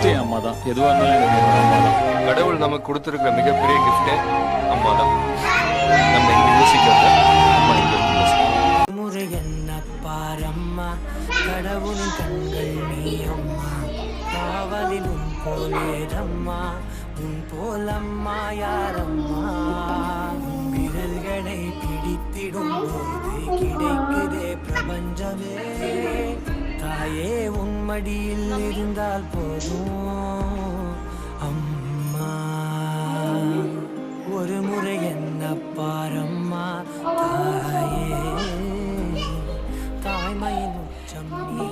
கிஃப்டே அம்மா தான். எதுவாக இருந்தாலும் எனக்கு என்னோட அம்மா தான். கடவுள் நமக்கு கொடுத்துருக்கிற மிகப்பெரிய கிஃப்டே அம்மா தான். நம்ம இங்கே யோசிக்கிறத அம்மா இங்கே யோசிக்கிறோம். முறை என்ன பாரம்மா, கடவுளின் கண்கள் நீ அம்மா, காவலில் உன் போலேதம்மா, உன் போலம்மா யாரம்மா, உன் விரல்களை பிடித்திடும் போது கிடைக்குதே பிரபஞ்சமே, தாயே உன் மடியில் இருந்தால் போதும் அம்மா. ஒரு முறை என்ன பாரம்மா தாயே, தாய்மையின் உச்சம் நீ.